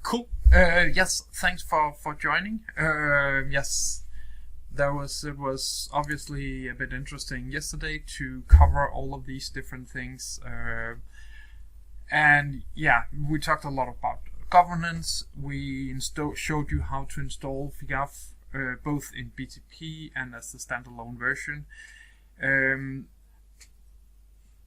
Cool. Yes, thanks for joining. Yes, it was obviously a bit interesting yesterday to cover all of these different things. And yeah, we talked a lot about governance. We showed you how to install FIGAF both in BTP and as the standalone version.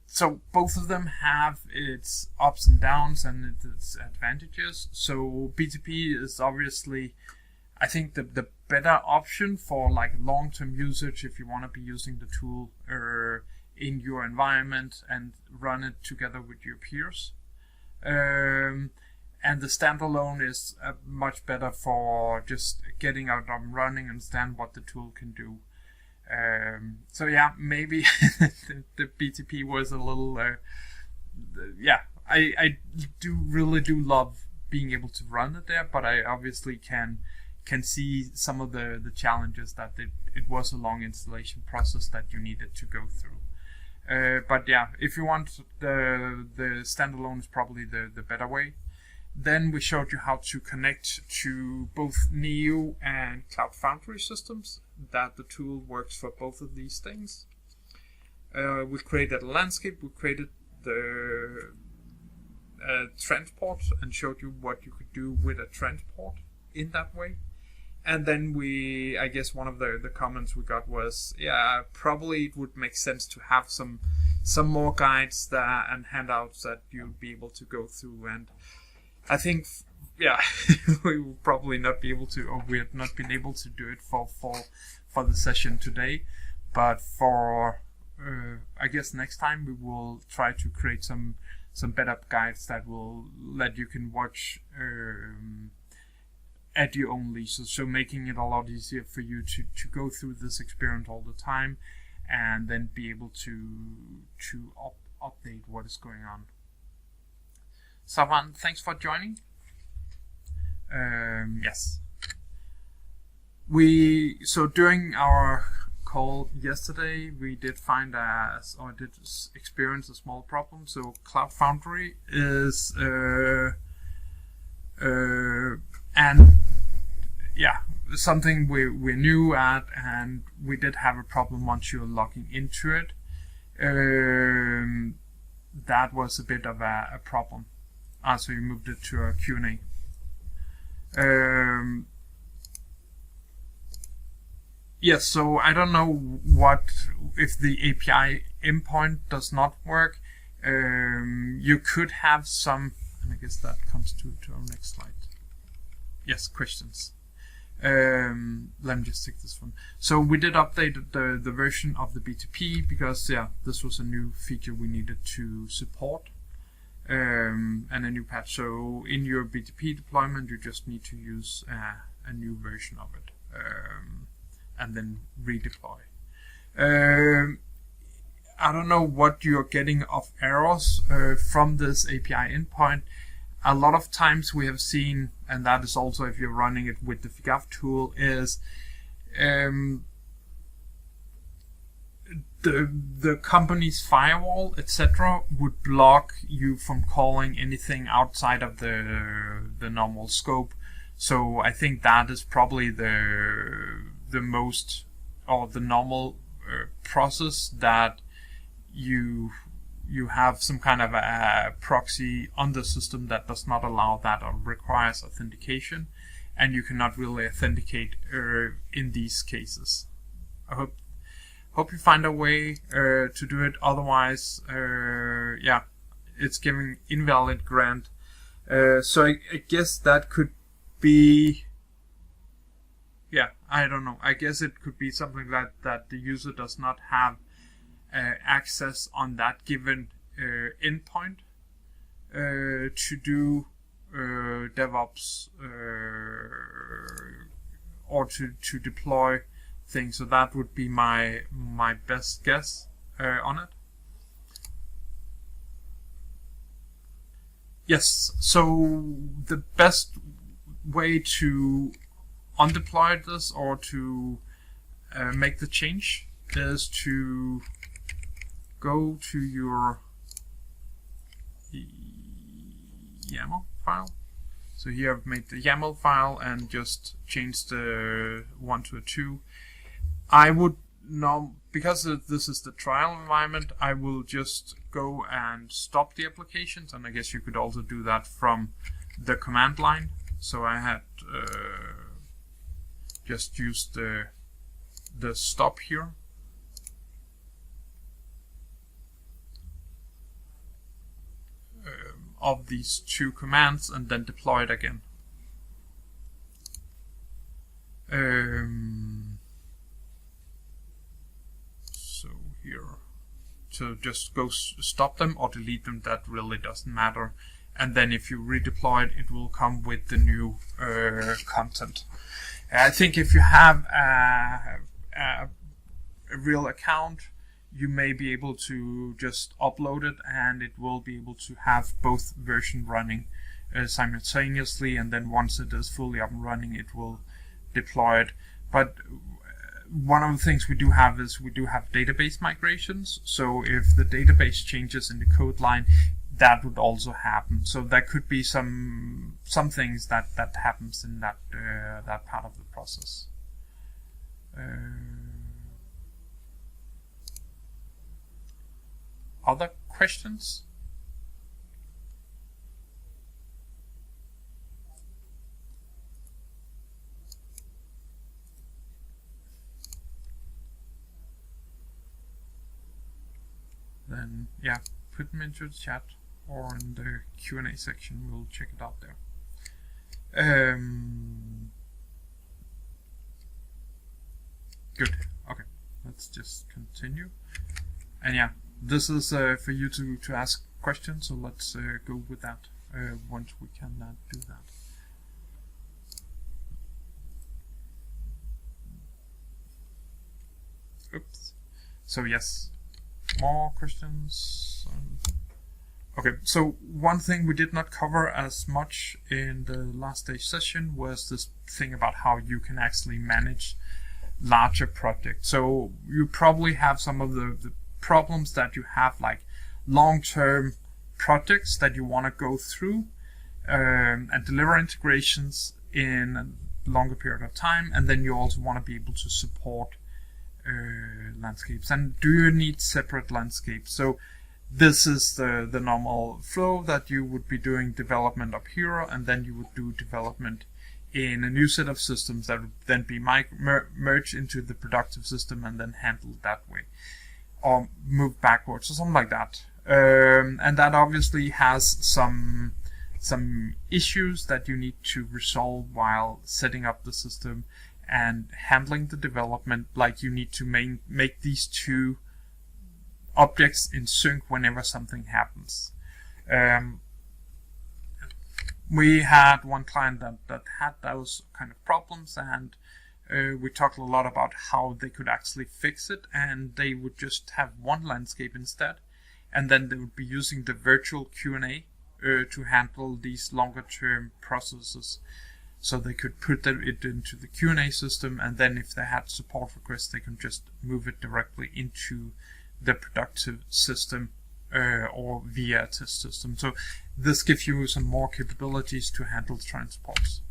So both of them have its ups and downs and its advantages. So BTP is obviously, I think, the better option for like long-term usage if you want to be using the tool in your environment and run it together with your peers. And the standalone is much better for just getting out and running, understand what the tool can do. So yeah, maybe the BTP was a little, I really do love being able to run it there, but I obviously can see some of the challenges that it was a long installation process that you needed to go through. But yeah, if you want the standalone is probably the better way. Then we showed you how to connect to both Neo and Cloud Foundry systems, that the tool works for both of these things. We created a landscape, we created the transport and showed you what you could do with a transport in that way. And then I guess one of the comments we got was, yeah, probably it would make sense to have some more guides and handouts that you'd be able to go through. And I think, yeah, we will probably not be able to, or we have not been able to do it for the session today. But for, I guess next time we will try to create some better guides that will let you can watch at your own leisure. So making it a lot easier for you to go through this experience all the time and then be able to update what is going on. Savan, thanks for joining. Yes. So during our call yesterday, we did experience a small problem. So Cloud Foundry is and yeah, something we're new at, and we did have a problem once you're logging into it. That was a bit of a problem. So you moved it to a Q&A. Yes, so I don't know if the API endpoint does not work. You could have some, and I guess that comes to our next slide. Yes, questions. Let me just take this one. So we did update the version of the BTP because, yeah, this was a new feature we needed to support. And a new patch. So in your BTP deployment, you just need to use a new version of it and then redeploy. I don't know what you're getting of errors from this API endpoint. A lot of times we have seen, and that is also if you're running it with the FIGAF tool, is the company's firewall, etc., would block you from calling anything outside of the normal scope. So I think that is probably the most, or the normal process, that you have some kind of a proxy on the system that does not allow that or requires authentication, and you cannot really authenticate in these cases. I hope you find a way to do it. Otherwise, yeah, it's giving invalid grant. So I guess that could be, yeah, I don't know. I guess it could be something that the user does not have access on that given endpoint to do DevOps or to deploy things. So that would be my best guess on it. Yes, so the best way to undeploy this or to make the change is to go to your YAML file. So here I've made the YAML file and just changed the 1 to a 2. I would now, because this is the trial environment, I will just go and stop the applications, and I guess you could also do that from the command line. So I had just used the stop here. Of these 2 commands, and then deploy it again. So here, to just go stop them or delete them, that really doesn't matter. And then if you redeploy it, it will come with the new content. I think if you have a real account, you may be able to just upload it, and it will be able to have both versions running simultaneously, and then once it is fully up and running, it will deploy it. But one of the things we do have is we do have database migrations, so if the database changes in the code line, that would also happen. So there could be some things that happens in that that part of the process. Other questions? Then, yeah, put them into the chat or in the Q&A section. We'll check it out there. Good. Okay, let's just continue. And yeah, this is for you to ask questions, so let's go with that once we can do that. Oops. So yes, more questions. Okay, so one thing we did not cover as much in the last day session was this thing about how you can actually manage larger projects. So you probably have some of the problems that you have, like long-term projects that you want to go through and deliver integrations in a longer period of time, and then you also want to be able to support landscapes. And do you need separate landscapes? So this is the normal flow that you would be doing development up here, and then you would do development in a new set of systems that would then be merged into the productive system and then handled that way, or move backwards or something like that. And that obviously has some issues that you need to resolve while setting up the system and handling the development. Like you need to make these 2 objects in sync whenever something happens. We had one client that had those kind of problems, and we talked a lot about how they could actually fix it, and they would just have one landscape instead, and then they would be using the virtual Q&A to handle these longer term processes. So they could put it into the Q&A system, and then if they had support requests, they can just move it directly into the productive system or via a test system. So this gives you some more capabilities to handle transports.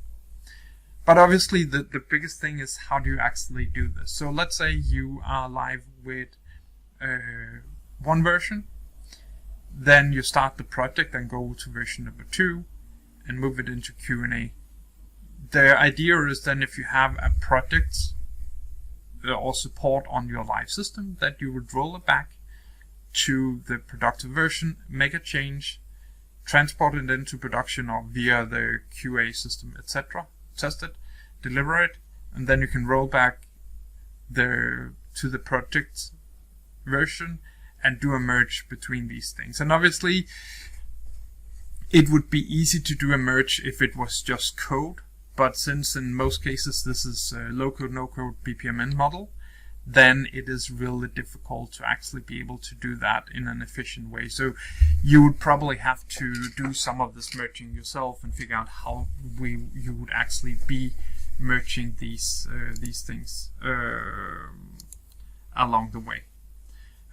But obviously the biggest thing is, how do you actually do this? So let's say you are live with one version, then you start the project and go to version number 2 and move it into Q&A. The idea is then, if you have a project or support on your live system, that you would roll it back to the productive version, make a change, transport it into production or via the QA system, etc. Test it, deliver it, and then you can roll back to the project version and do a merge between these things. And obviously it would be easy to do a merge if it was just code, but since in most cases this is a low-code, no-code BPMN model, then it is really difficult to actually be able to do that in an efficient way. So you would probably have to do some of this merging yourself and figure out how you would actually be merging these things along the way.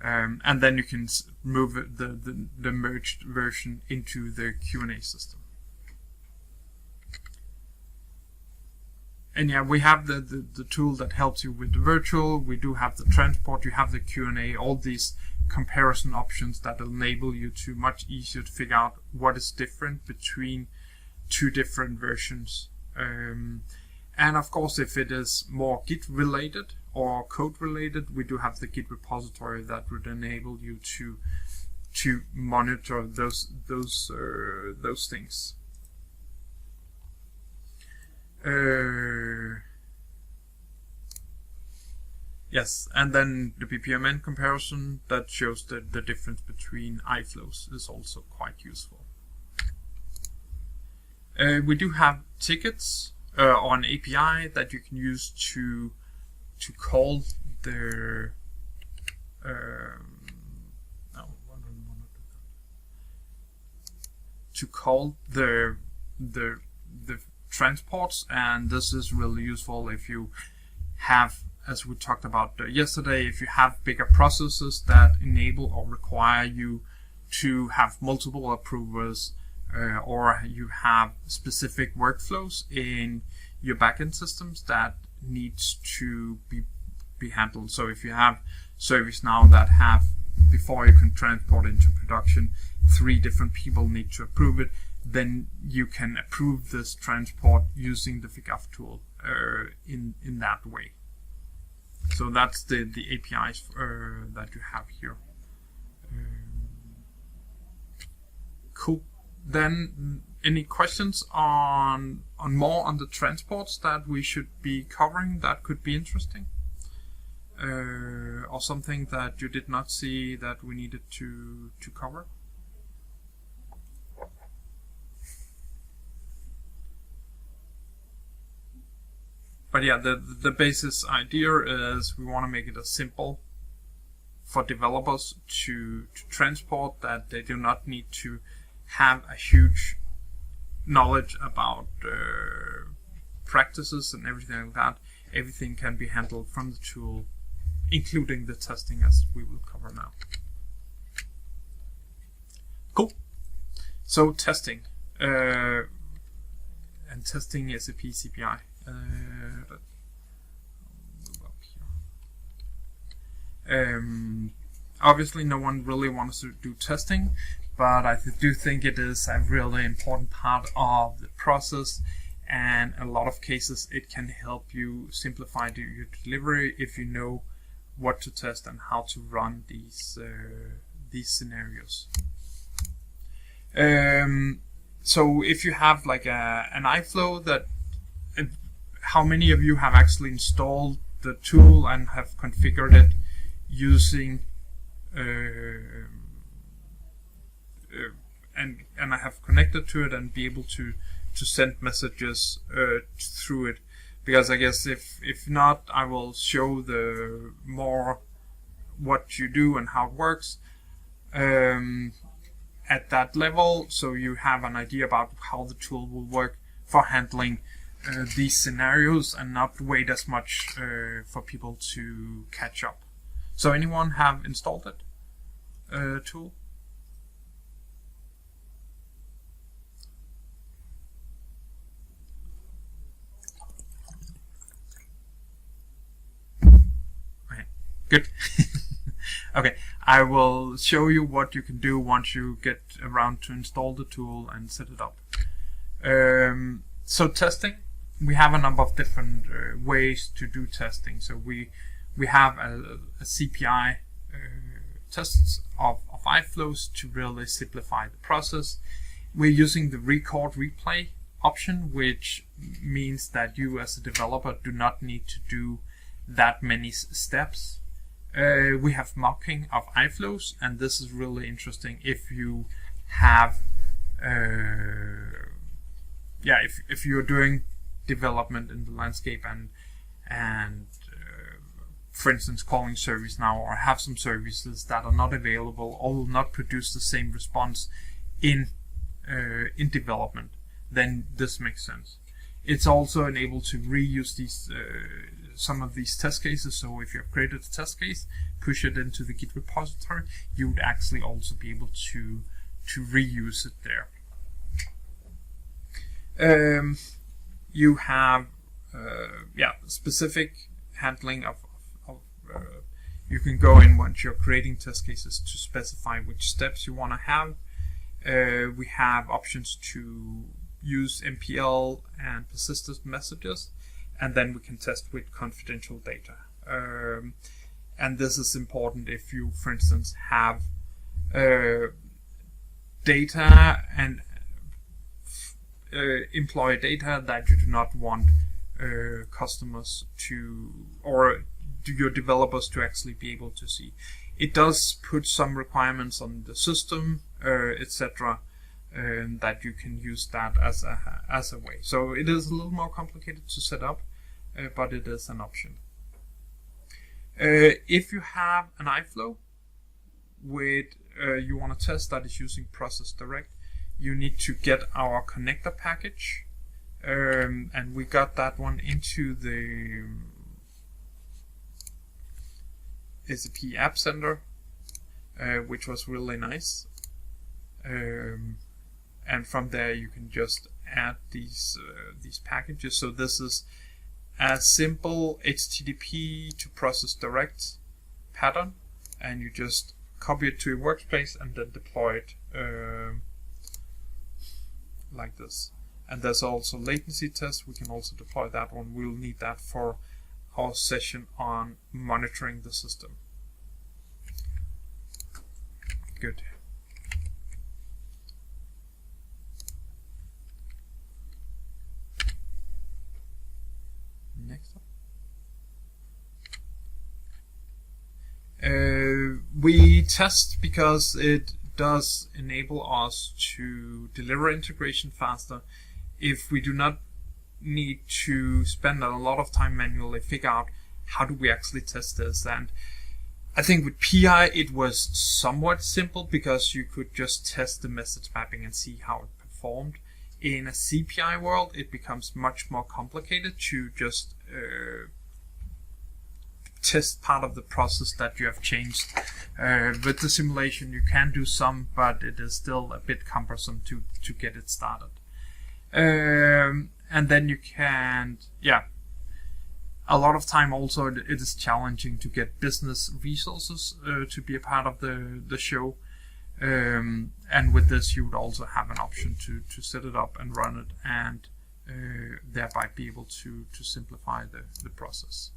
And then you can move the merged version into the Q&A system. And yeah, we have the tool that helps you with the virtual. We do have the transport. You have the Q&A. All these comparison options that enable you to much easier to figure out what is different between two different versions. And of course, if it is more Git related or code related, we do have the Git repository that would enable you to monitor those things. Yes, and then the BPMN comparison that shows the difference between iFlows is also quite useful. We do have tickets or an API that you can use to call the the transports, and this is really useful if you have, as we talked about yesterday, if you have bigger processes that enable or require you to have multiple approvers, or you have specific workflows in your backend systems that needs to be handled. So if you have ServiceNow that have, before you can transport into production, 3 different people need to approve it, then you can approve this transport using the FigAff tool in that way. So that's the APIs that you have here. Cool. Then any questions on more on the transports that we should be covering that could be interesting? Or something that you did not see that we needed to cover? But yeah, the basis idea is we want to make it as simple for developers to transport, that they do not need to have a huge knowledge about practices and everything like that. Everything can be handled from the tool, including the testing, as we will cover now. Cool. So testing and testing SAP CPI. Obviously no one really wants to do testing, but I do think it is a really important part of the process, and in a lot of cases it can help you simplify your delivery if you know what to test and how to run these scenarios. So if you have like an iFlow, that how many of you have actually installed the tool and have configured it using and I have connected to it and be able to send messages through it? Because I guess if not, I will show the more what you do and how it works at that level, so you have an idea about how the tool will work for handling these scenarios and not wait as much for people to catch up. So anyone have installed it tool? Okay, good. Okay, I will show you what you can do once you get around to install the tool and set it up. So testing, we have a number of different ways to do testing. So we have a CPI tests of iFlows to really simplify the process. We're using the record replay option, which means that you as a developer do not need to do that many steps. We have mocking of iFlows, and this is really interesting if you have if you're doing development in the landscape and for instance calling ServiceNow, or have some services that are not available or will not produce the same response in development, then this makes sense. It's also enabled to reuse these some of these test cases. So if you have created a test case, push it into the Git repository, you would actually also be able to reuse it there. You have specific handling of you can go in once you're creating test cases to specify which steps you want to have. We have options to use MPL and persistent messages, and then we can test with confidential data. And this is important if you, for instance, have data and employee data that you do not want customers to, or your developers to actually be able to see. It does put some requirements on the system, etc., that you can use that as a way. So it is a little more complicated to set up, but it is an option. If you have an iFlow with you want to test that is using Process Direct, you need to get our connector package, and we got that one into the Cpi App Center, which was really nice. And from there you can just add these packages. So this is a simple HTTP to Process Direct pattern, and you just copy it to your workspace and then deploy it like this. And there's also latency test. We can also deploy that one. We'll need that for our session on monitoring the system. Good. Next up. We test because it does enable us to deliver integration faster if we do not need to spend a lot of time manually figure out how do we actually test this. And I think with PI it was somewhat simple because you could just test the message mapping and see how it performed. In a CPI world it becomes much more complicated to just test part of the process that you have changed. With the simulation you can do some, but it is still a bit cumbersome to get it started. And then you can, a lot of time also it is challenging to get business resources to be a part of the show. And with this you would also have an option to set it up and run it, and thereby be able to simplify the process.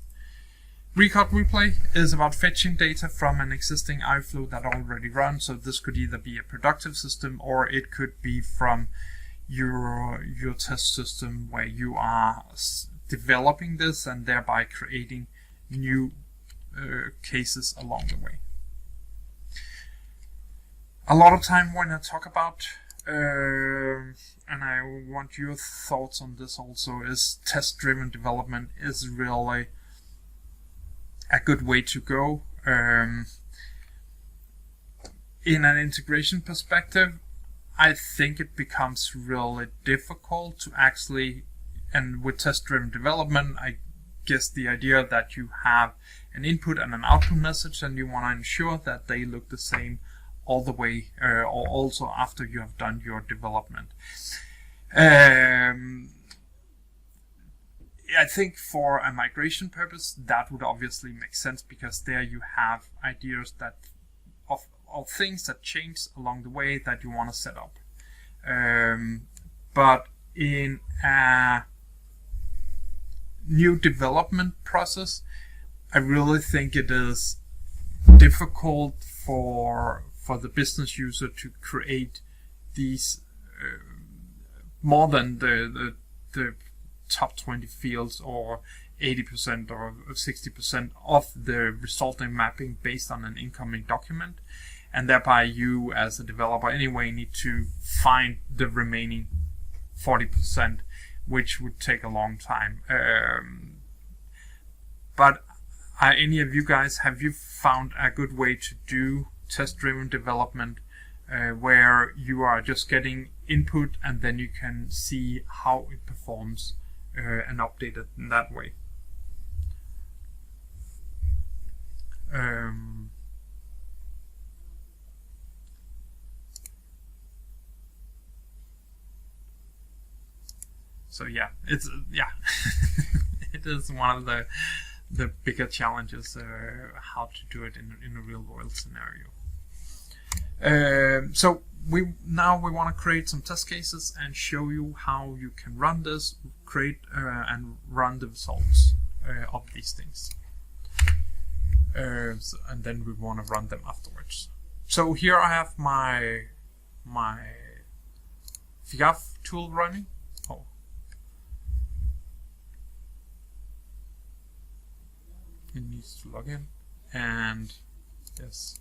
Record replay is about fetching data from an existing iFlow that already runs. So this could either be a productive system or it could be from your test system where you are developing this and thereby creating new cases along the way. A lot of time when I talk about, and I want your thoughts on this also, is test-driven development is really a good way to go. In an integration perspective, I think it becomes really difficult to actually, and with test-driven development, I guess the idea that you have an input and an output message and you want to ensure that they look the same all the way, or also after you have done your development. I think for a migration purpose that would obviously make sense, because there you have ideas that of things that change along the way that you want to set up. But in a new development process, I really think it is difficult for the business user to create these more than the top 20 fields or 80% or 60% of the resulting mapping based on an incoming document, and thereby you as a developer anyway need to find the remaining 40%, which would take a long time. But any of you guys, have you found a good way to do test-driven development where you are just getting input and then you can see how it performs and update it in that way? So yeah, it's it is one of the bigger challenges how to do it in a real world scenario. So we want to create some test cases and show you how you can run this, create and run the results of these things. And then we want to run them afterwards. So here I have my FIGAF tool running. Oh. It needs to log in, and yes,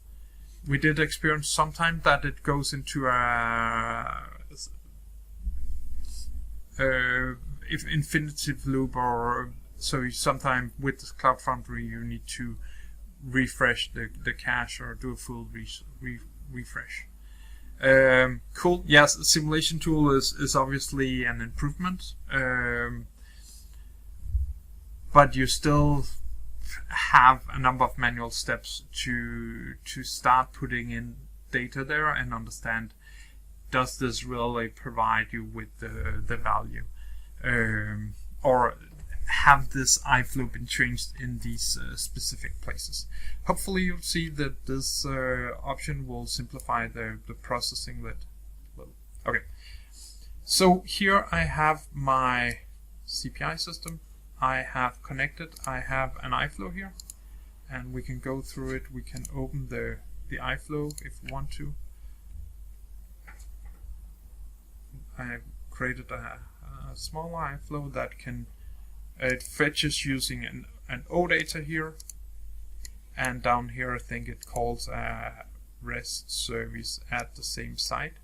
we did experience sometimes that it goes into if infinitive loop, or so sometimes with the Cloud Foundry you need to refresh the cache or do a full refresh. Cool. Yes, the simulation tool is obviously an improvement, but you still have a number of manual steps to start putting in data there and understand, does this really provide you with the value, or have this iFlow been changed in these specific places. Hopefully you'll see that this option will simplify the processing that little. Okay, so here I have my CPI system. I have connected, I have an iFlow here, and we can go through it. We can open the iFlow if we want to. I have created a small iFlow that can, it fetches using an OData here, and down here I think it calls a REST service at the same site.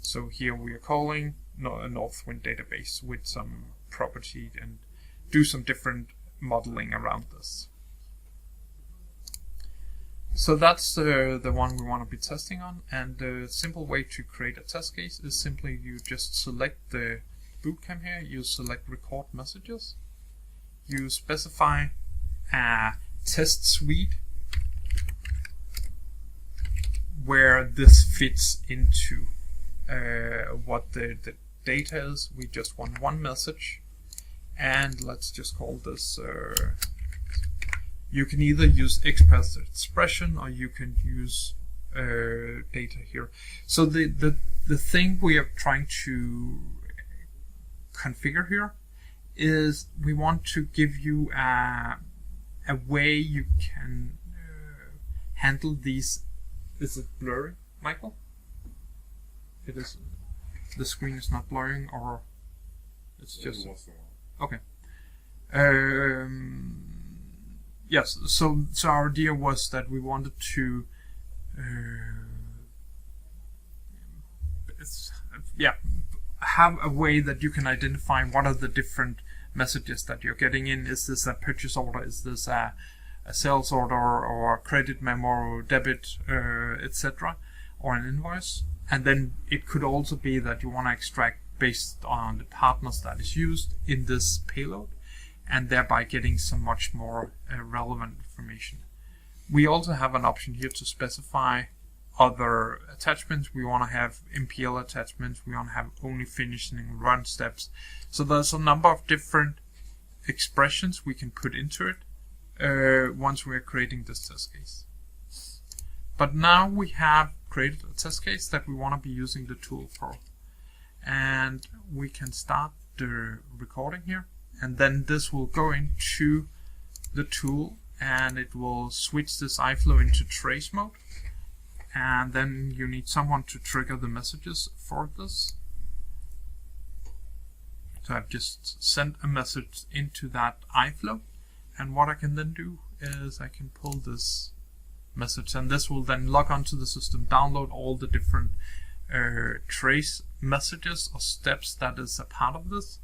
So here we are calling a Northwind database with some property and do some different modeling around this. So that's the one we want to be testing on, and the simple way to create a test case is simply you just select the Bootcamp here, you select record messages, you specify a test suite where this fits into what the data is. We just want one message, and let's just call this you can either use express expression or you can use data here. So the thing we are trying to configure here is we want to give you a way you can handle these. Is it blurry, Michael? It is. The screen is not blurring, or it's just okay. Yes. So our idea was that we wanted to have a way that you can identify what are the different messages that you're getting in. Is this a purchase order? Is this a sales order, or a credit memo, or debit, etc., or an invoice? And then it could also be that you want to extract based on the partners that is used in this payload, and thereby getting some much more relevant information. We also have an option here to specify other attachments. We want to have MPL attachments. We want to have only finishing and run steps. So there's a number of different expressions we can put into it once we're creating this test case. But now we have created a test case that we want to be using the tool for. And we can start the recording here. And then this will go into the tool, and it will switch this iFlow into trace mode. And then you need someone to trigger the messages for this. So I've just sent a message into that iFlow, and what I can then do is I can pull this message, and this will then log onto the system, download all the different trace messages or steps that is a part of this,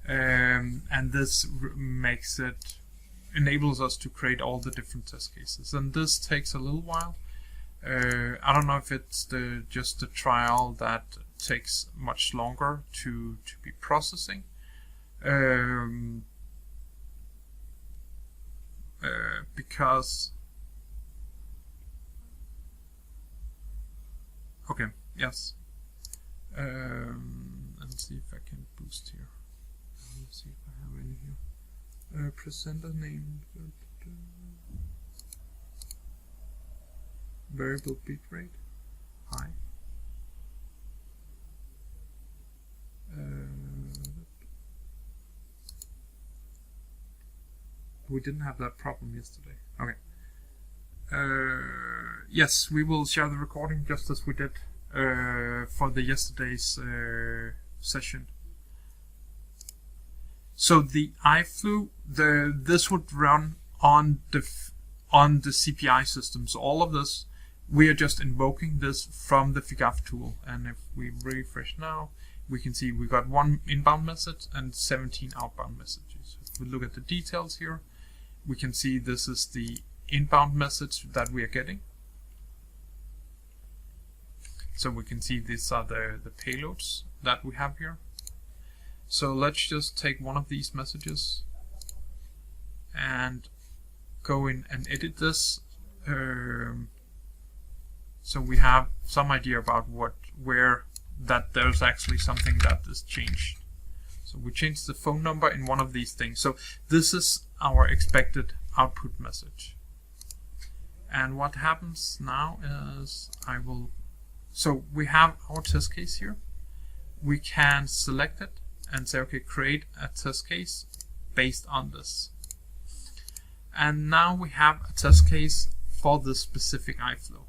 and this makes it, enables us to create all the different test cases. And this takes a little while. I don't know if it's just the trial that takes much longer to be processing, because okay, yes, let's see if I can boost here. Let's see if I have any here. Presenter name. Variable bitrate. High. We didn't have that problem yesterday. Okay. Yes, we will share the recording just as we did for the yesterday's session. So the iFlu, this would run on the CPI system. So all of this, we are just invoking this from the FIGAF tool. And if we refresh now, we can see we got 1 inbound message and 17 outbound messages. If we look at the details here, we can see this is the inbound message that we are getting. So we can see these are the payloads that we have here. So let's just take one of these messages and go in and edit this. So we have some idea about where that there's actually something that is changed. So we changed the phone number in one of these things. So this is our expected output message. And what happens now is so we have our test case here. We can select it and say, okay, create a test case based on this. And now we have a test case for this specific iFlow.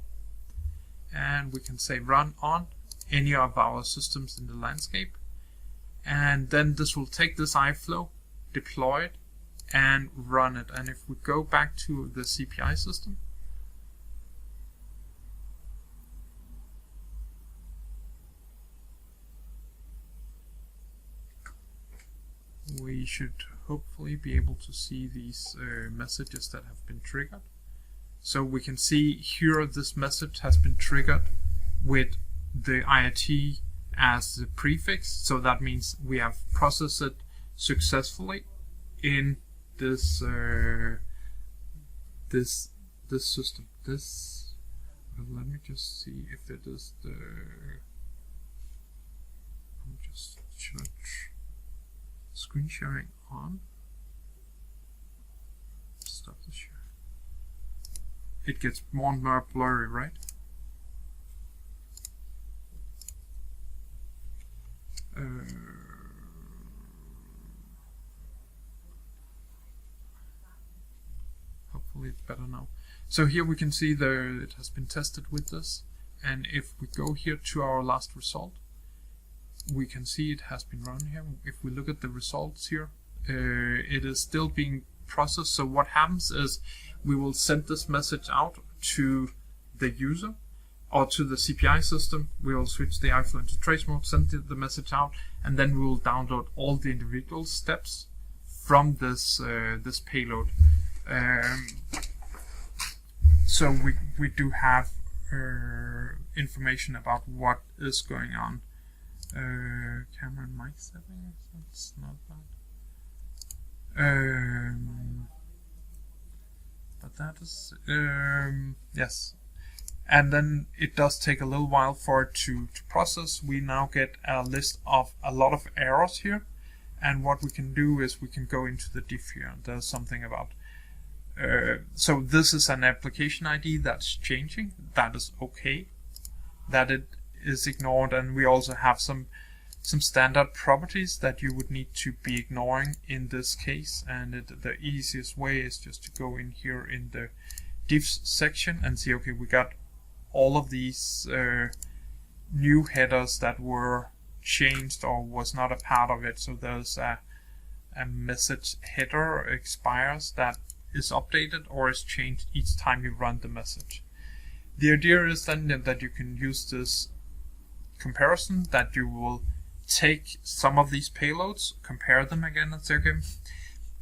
And we can say run on any of our systems in the landscape. And then this will take this iFlow, deploy it, and run it. And if we go back to the CPI system, we should hopefully be able to see these messages that have been triggered. So we can see here this message has been triggered with the IIT as the prefix. So that means we have processed it successfully in this this system. Let me just see if it is the. I'm just screen sharing on. Stop the share. It gets more and more blurry, right? Hopefully it's better now. So here we can see it has been tested with this, and if we go here to our last result, we can see it has been run here. If we look at the results here, it is still being processed. So what happens is we will send this message out to the user or to the CPI system. We will switch the iFlow into trace mode, send the message out, and then we will download all the individual steps from this this payload. So we do have information about what is going on. Camera and mic settings, that's not bad. But that is yes. And then it does take a little while for it to process. We now get a list of a lot of errors here, and what we can do is we can go into the diff here. There's something about so this is an application ID that's changing. That is okay. That it is ignored, and we also have some standard properties that you would need to be ignoring in this case. And the easiest way is just to go in here in the diffs section and see, okay, we got all of these new headers that were changed or was not a part of it. So there's a message header expires that is updated or is changed each time you run the message. The idea is then that you can use this comparison, that you will take some of these payloads, compare them again, and say, okay,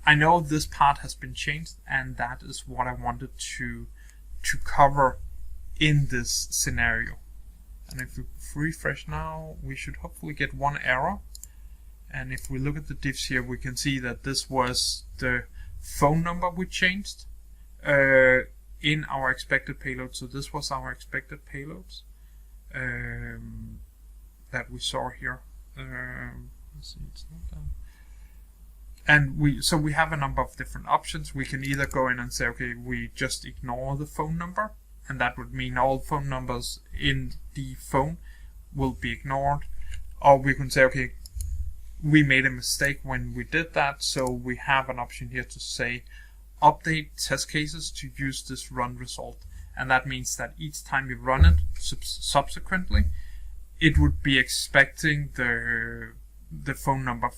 I know this part has been changed, and that is what I wanted to cover in this scenario. And if we refresh now, we should hopefully get one error. And if we look at the diffs here, we can see that this was the phone number we changed in our expected payload. So this was our expected payloads that we saw here. Let's see, it's not And we have a number of different options. We can either go in and say, okay, we just ignore the phone number, and that would mean all phone numbers in the phone will be ignored. Or we can say, okay, we made a mistake when we did that, so we have an option here to say update test cases to use this run result. And that means that each time you run it subsequently, it would be expecting the phone number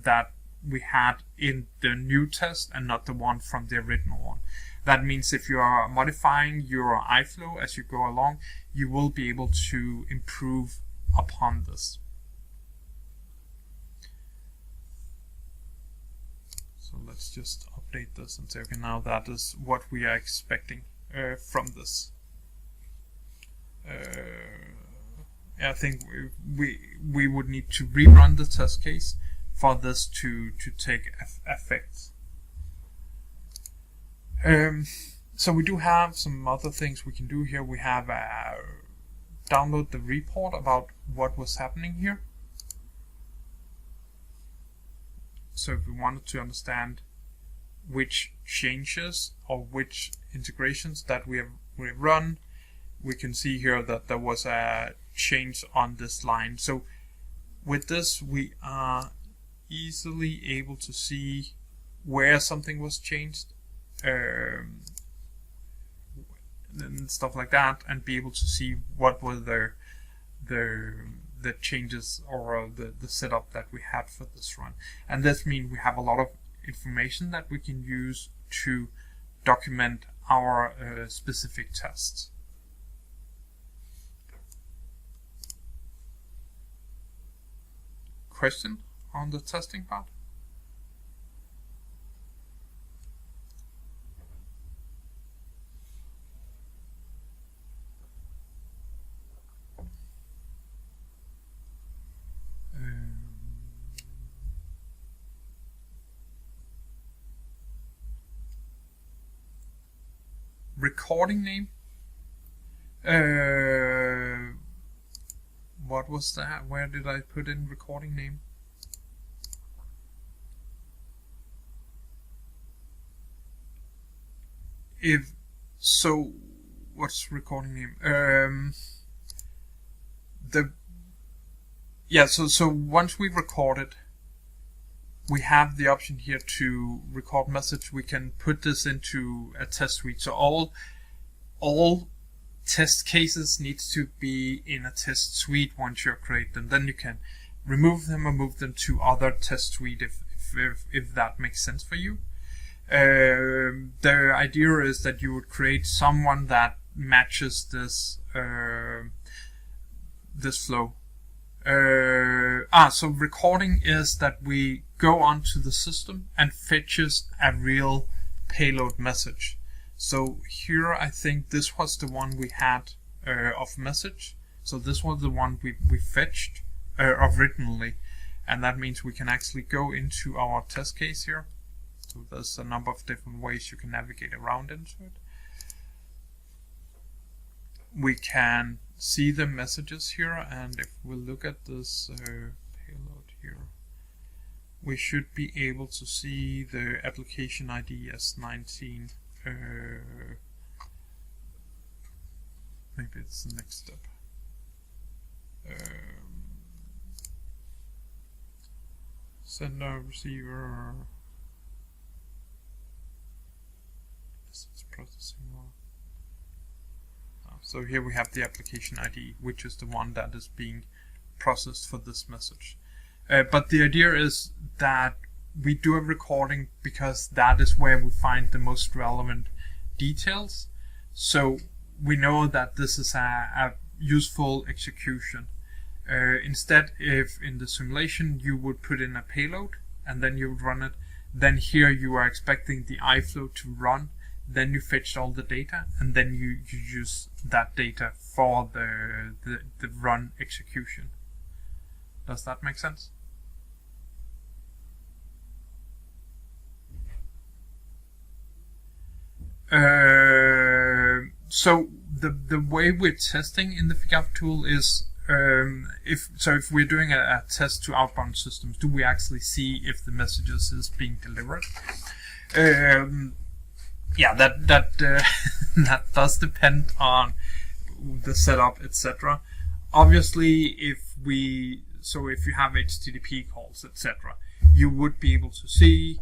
that we had in the new test and not the one from the original one. That means if you are modifying your iFlow as you go along, you will be able to improve upon this. So let's just update this and say, okay, now that is what we are expecting from this. I think we would need to rerun the test case for this to take effect. So we do have some other things we can do here. We have download the report about what was happening here. So if we wanted to understand which changes or which integrations that we have run, we can see here that there was a change on this line. So with this, we are easily able to see where something was changed and stuff like that, and be able to see what were the changes or the setup that we had for this run. And this means we have a lot of information that we can use to document our specific tests. Question on the testing part? Recording name. What was that? Where did I put in recording name? If so, what's recording name? So once we record it, we have the option here to record message. We can put this into a test suite. So all test cases needs to be in a test suite once you create them. Then you can remove them or move them to other test suite if that makes sense for you. The idea is that you would create someone that matches this this flow. So recording is that we go onto the system and fetches a real payload message. So here I think this was the one we had of message. So this was the one we fetched originally, and that means we can actually go into our test case here. So there's a number of different ways you can navigate around into it. We can see the messages here, and if we look at this payload here, we should be able to see the application ID as 19. Maybe it's the next step. Sender, receiver. It's processing more. So here we have the application ID, which is the one that is being processed for this message. But the idea is that we do a recording because that is where we find the most relevant details. So we know that this is a useful execution. Instead, if in the simulation you would put in a payload and then you would run it, then here you are expecting the iFlow to run. Then you fetch all the data, and then you use that data for the run execution. Does that make sense? So the way we're testing in the FigUp tool is if we're doing a test to outbound systems, do we actually see if the messages is being delivered? Yeah, that that does depend on the setup, etc. Obviously, if you have HTTP calls, etc., you would be able to see,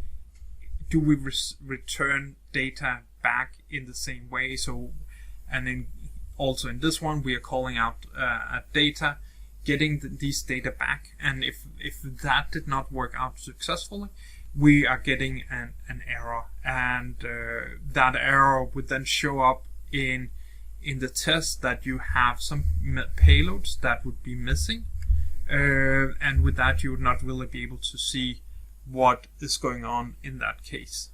do we return data back in the same way? So, and then also in this one, we are calling out data, getting these data back, and if that did not work out successfully, we are getting an error, and that error would then show up in the test that you have some payloads that would be missing, and with that you would not really be able to see what is going on in that case.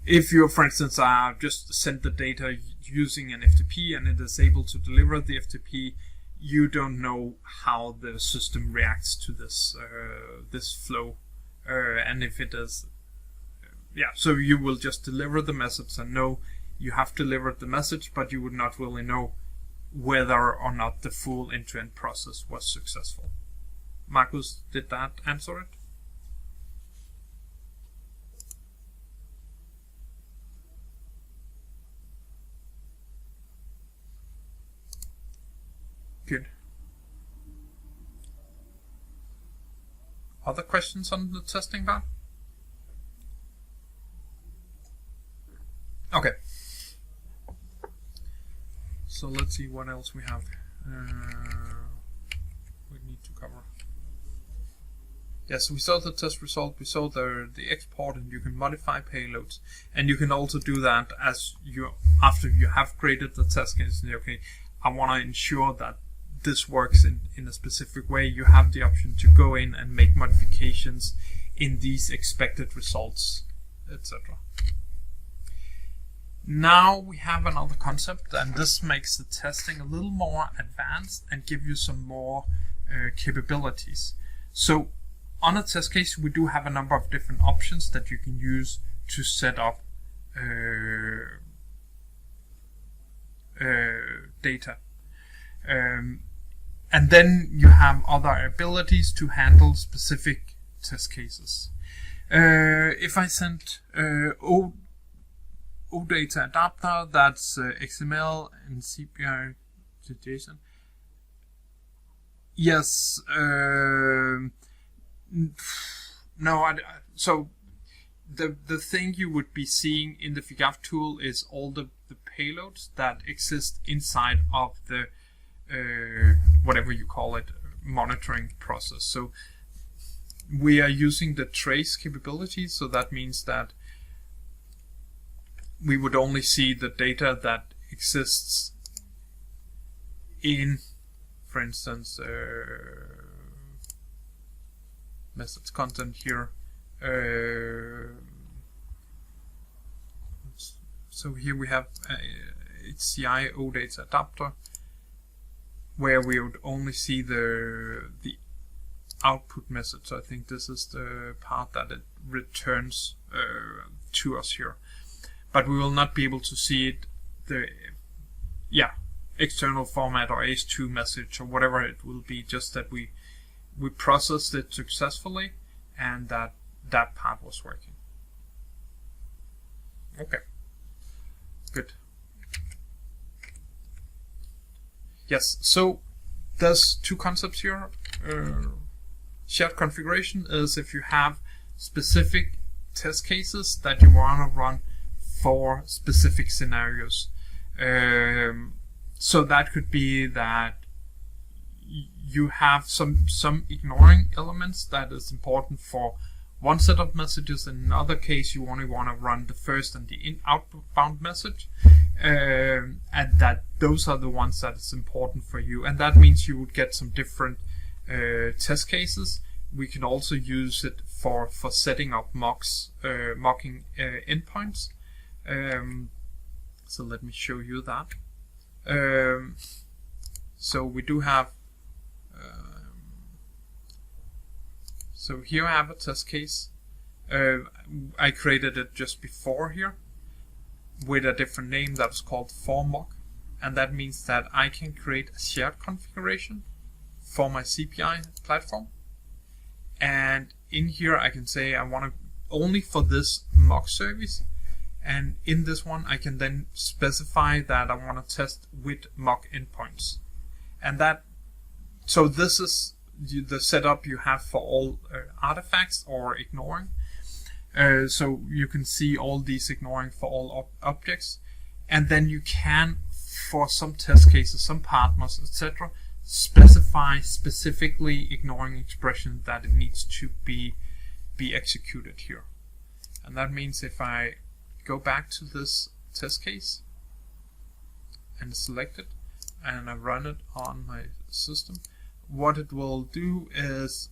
If you, for instance, just send the data using an FTP and it is able to deliver the FTP, you don't know how the system reacts to this this flow, and if it is, so you will just deliver the message and know you have delivered the message, but you would not really know whether or not the full end-to-end process was successful. Marcus, did that answer it? Good. Other questions on the testing part? Okay. So let's see what else we have. We need to cover. Yes, we saw the test result. We saw the export, and you can modify payloads, and you can also do that as after you have created the test case. And okay, I want to ensure that this works in a specific way. You have the option to go in and make modifications in these expected results, etc. Now we have another concept, and this makes the testing a little more advanced and give you some more capabilities. So on a test case, we do have a number of different options that you can use to set up data. And then you have other abilities to handle specific test cases. If I sent OData adapter, that's XML and Cpi to JSON. Yes. No. So the thing you would be seeing in the FIGAF tool is all the payloads that exist inside of the whatever you call it, monitoring process. So we are using the trace capability, so that means that we would only see the data that exists in, for instance, message content here. So here we have HCI OData adapter, where we would only see the output message. So I think this is the part that it returns to us here, but we will not be able to see it, the external format or ACE2 message or whatever it will be. Just that we processed it successfully and that part was working. Okay, good. Yes, so there's two concepts here. Shared configuration is if you have specific test cases that you want to run for specific scenarios. So that could be that you have some ignoring elements that is important for one set of messages. In another case, you only want to run the first and the outbound message, and that those are the ones that is important for you. And that means you would get some different test cases. We can also use it for setting up mocking endpoints. So let me show you that. So we do have. So here I have a test case. I created it just before here with a different name that was called formock. and that means that I can create a shared configuration for my CPI platform. And in here I can say I want to only for this mock service, and in this one I can then specify that I want to test with mock endpoints. And that, so this is the setup you have for all artifacts or ignoring. So you can see all these ignoring for all objects, and then you can, for some test cases, some partners, etc., specify specifically ignoring expressions that it needs to be executed here. And that means if I go back to this test case and select it and I run it on my system, what it will do is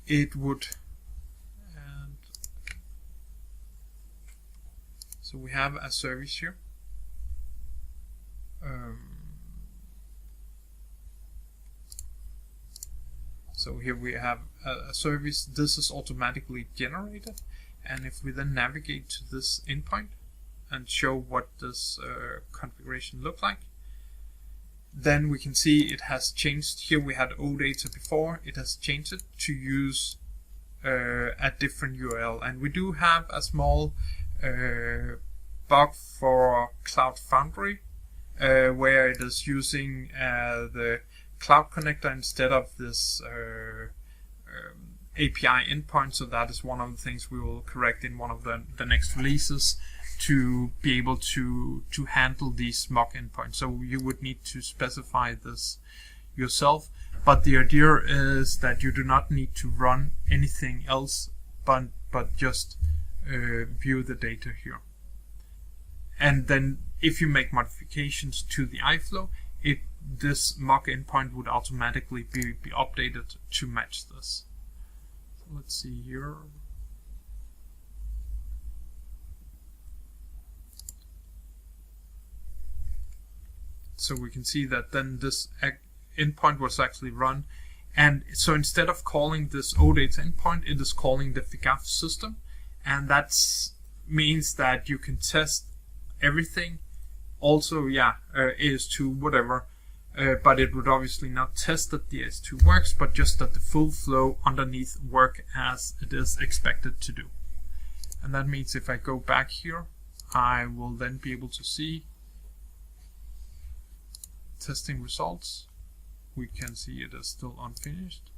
it would, and so we have a service here. So here we have a service. This is automatically generated, and if we then navigate to this endpoint and show what this configuration looked like, then we can see it has changed. Here we had OData before, it has changed it to use a different URL, and we do have a small bug for Cloud Foundry where it is using the Cloud Connector instead of this API endpoint. So that is one of the things we will correct in one of the next releases, to be able to handle these mock endpoints. So you would need to specify this yourself, but the idea is that you do not need to run anything else but just view the data here. And then if you make modifications to the iFlow, this mock endpoint would automatically be updated to match this. So let's see here. So we can see that then this endpoint was actually run, and so instead of calling this OData endpoint, it is calling the FIGAF system, and that means that you can test everything. Also, AS2 whatever. But it would obviously not test that the AS2 works, but just that the full flow underneath work as it is expected to do. And that means if I go back here, I will then be able to see testing results. We can see it is still unfinished,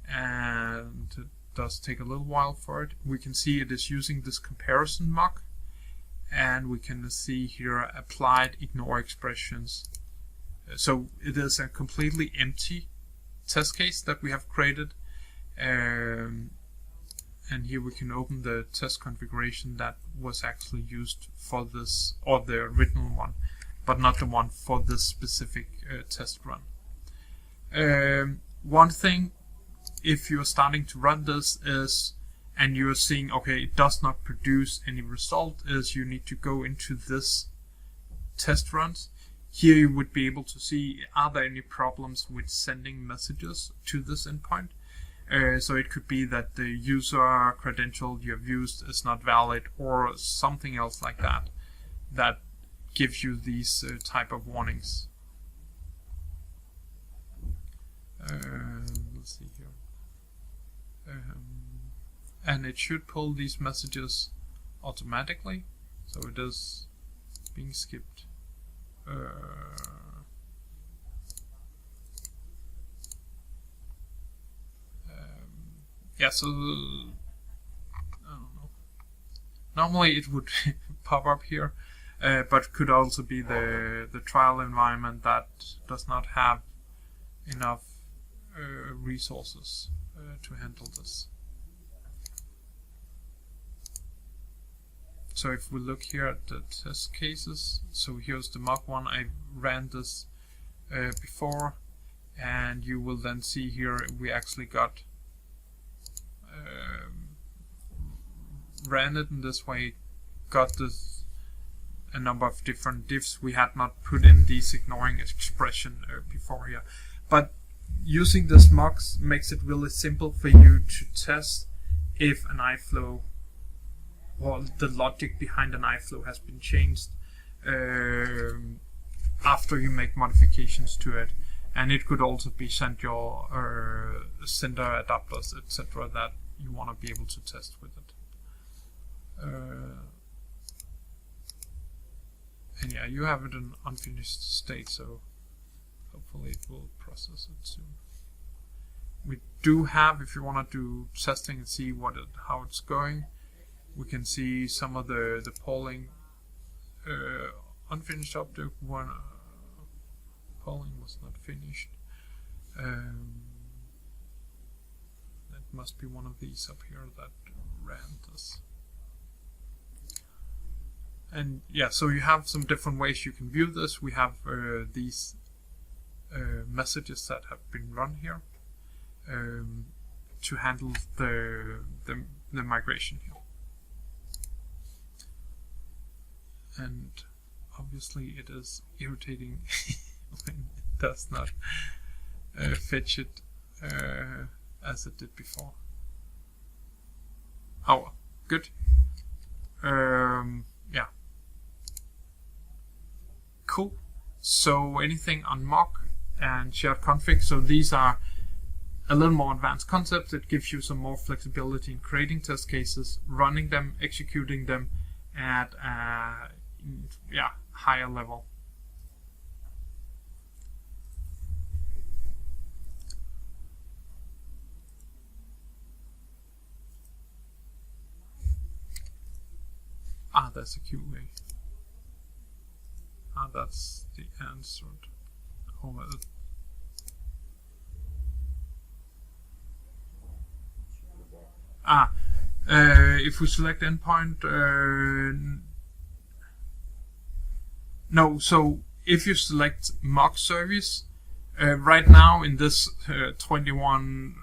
and it does take a little while for it. We can see it is using this comparison mock, and we can see here applied ignore expressions. So it is a completely empty test case that we have created, and here we can open the test configuration that was actually used for this, or the original one, but not the one for this specific test run. One thing, if you're starting to run this, is, and you're seeing, okay, it does not produce any result, is you need to go into this test runs. Here you would be able to see, are there any problems with sending messages to this endpoint? So it could be that the user credential you have used is not valid, or something else like that, that gives you these type of warnings. Let's see here. And it should pull these messages automatically, so it is being skipped. So I don't know. Normally it would pop up here, but could also be the trial environment that does not have enough resources to handle this. So if we look here at the test cases, so here's the mock one. I ran this before, and you will then see here we actually got ran it in this way, got this a number of different diffs. We had not put in these ignoring expression before here, but using this mocks makes it really simple for you to test if an iFlow, or the logic behind an iFlow, has been changed after you make modifications to it. And it could also be sent your sender adapters, etc., that you want to be able to test with it. And yeah, you have it in unfinished state, so hopefully it will process it soon. We do have, if you want to do testing and see how it's going, we can see some of the polling unfinished object one. Polling was not finished. That must be one of these up here that ran this. And yeah, so you have some different ways you can view this. We have these messages that have been run here to handle the migration here. And obviously it is irritating when it does not fetch it as it did before. Oh, well, good. Yeah. Cool. So anything on mock and shared config. So these are a little more advanced concepts. It gives you some more flexibility in creating test cases, running them, executing them at a higher level. That's a QA. That's the answer. If we select endpoint, no. So if you select mock service, right now in this 21,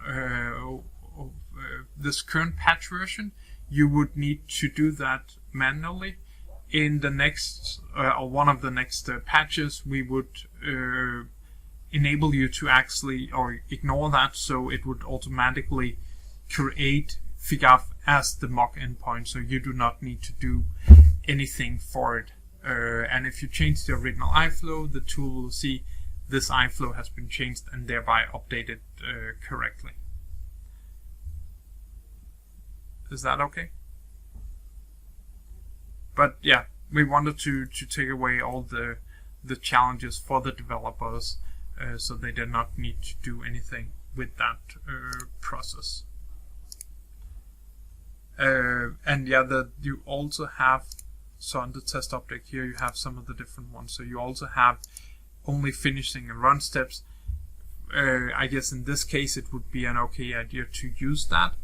this current patch version, you would need to do that manually. In the next or one of the next patches, we would enable you to actually or ignore that, so it would automatically create FIGAF as the mock endpoint, so you do not need to do anything for it. And if you change the original iFlow, the tool will see this iFlow has been changed and thereby updated correctly. Is that okay? But yeah, we wanted to take away all the challenges for the developers, so they did not need to do anything with that process. And yeah, you also have, so on the test object here, you have some of the different ones. So you also have only finishing and run steps. I guess in this case it would be an okay idea to use that.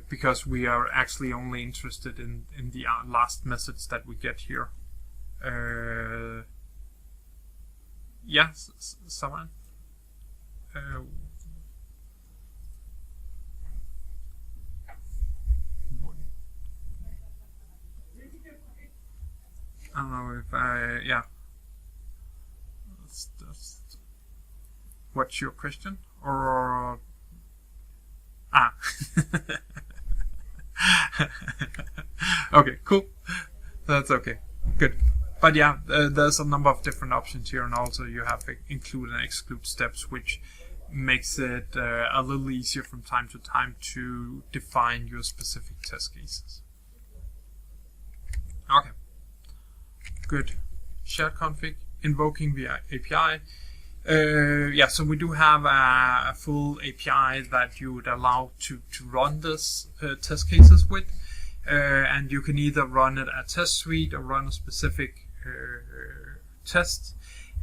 Because we are actually only interested in the last message that we get here. Yes, someone? I don't know if yeah. What's your question? Or okay, cool. That's okay. Good. But yeah, there's a number of different options here, and also you have include and exclude steps, which makes it a little easier from time to time to define your specific test cases. Okay. Good. Shared config, invoking via API. Yeah, so we do have a full API that you would allow to run this test cases with, and you can either run it a test suite or run a specific test.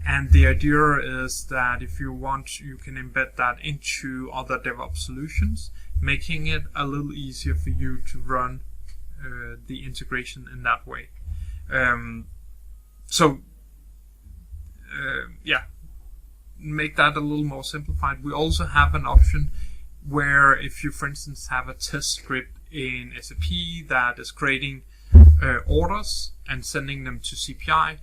And the idea is that if you want, you can embed that into other DevOps solutions, making it a little easier for you to run the integration in that way. Yeah, make that a little more simplified. We also have an option where if you, for instance, have a test script in SAP that is creating orders and sending them to CPI,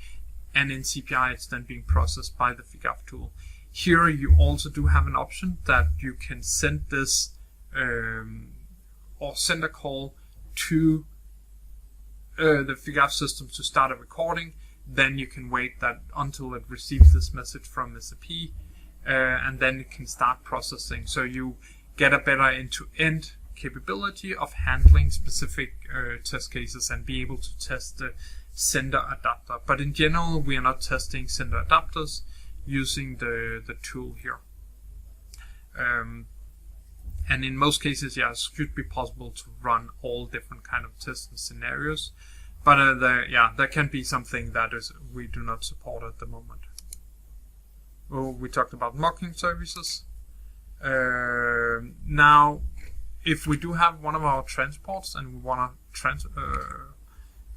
and in CPI it's then being processed by the FIGAF tool. Here you also do have an option that you can send this or send a call to the FIGAF system to start a recording, then you can wait that until it receives this message from SAP, and then it can start processing. So you get a better end-to-end capability of handling specific test cases and be able to test the sender adapter. But in general, we are not testing sender adapters using the tool here. And in most cases, yeah, it should be possible to run all different kind of tests and scenarios. But there can be something that we do not support at the moment. Well, we talked about mocking services. Now, if we do have one of our transports and we want to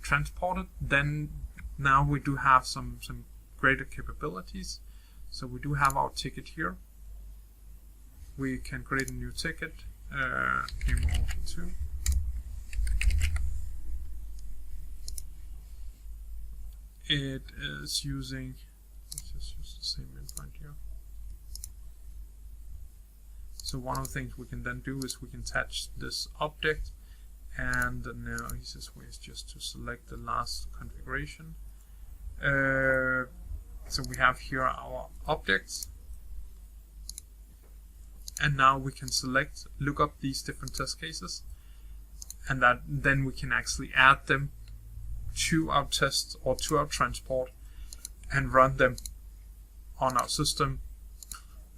transport it, then now we do have some greater capabilities. So we do have our ticket here. We can create a new ticket, MO2. It is using, let's just use the same endpoint here. So one of the things we can then do is we can attach this object, and now the easiest way is just to select the last configuration. So we have here our objects, and now we can look up these different test cases, and then we can actually add them to our test or to our transport and run them on our system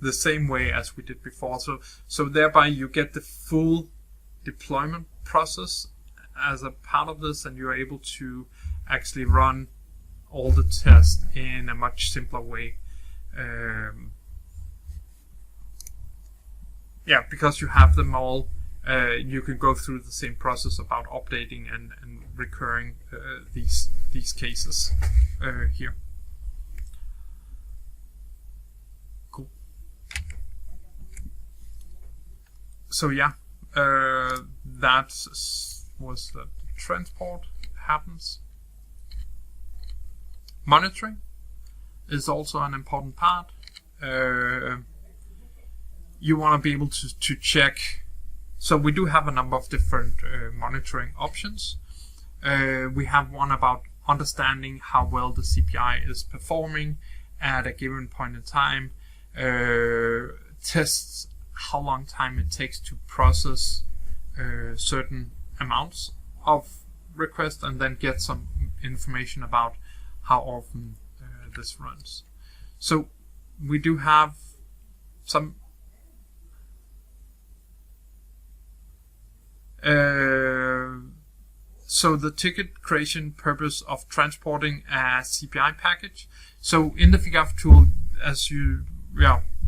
the same way as we did before. So thereby you get the full deployment process as a part of this, and you're able to actually run all the tests in a much simpler way. Yeah, because you have them all, you can go through the same process about updating and recurring these cases here. Cool. So yeah, that was the transport happens. Monitoring is also an important part. You want to be able to check. So we do have a number of different monitoring options. We have one about understanding how well the CPI is performing at a given point in time. Tests how long time it takes to process certain amounts of requests, and then get some information about how often this runs. So we do have some so the ticket creation purpose of transporting a CPI package. So in the FIGAF tool,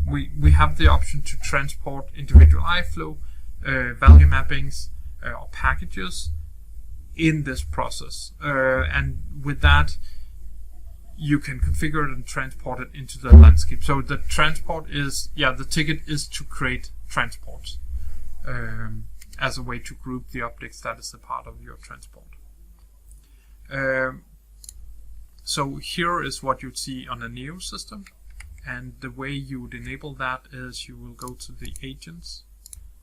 we have the option to transport individual iflow, value mappings, or packages in this process. And with that, you can configure it and transport it into the landscape. So the transport is, the ticket is to create transports as a way to group the objects that is a part of your transport. So here is what you'd see on a Neo system. And the way you would enable that is you will go to the agents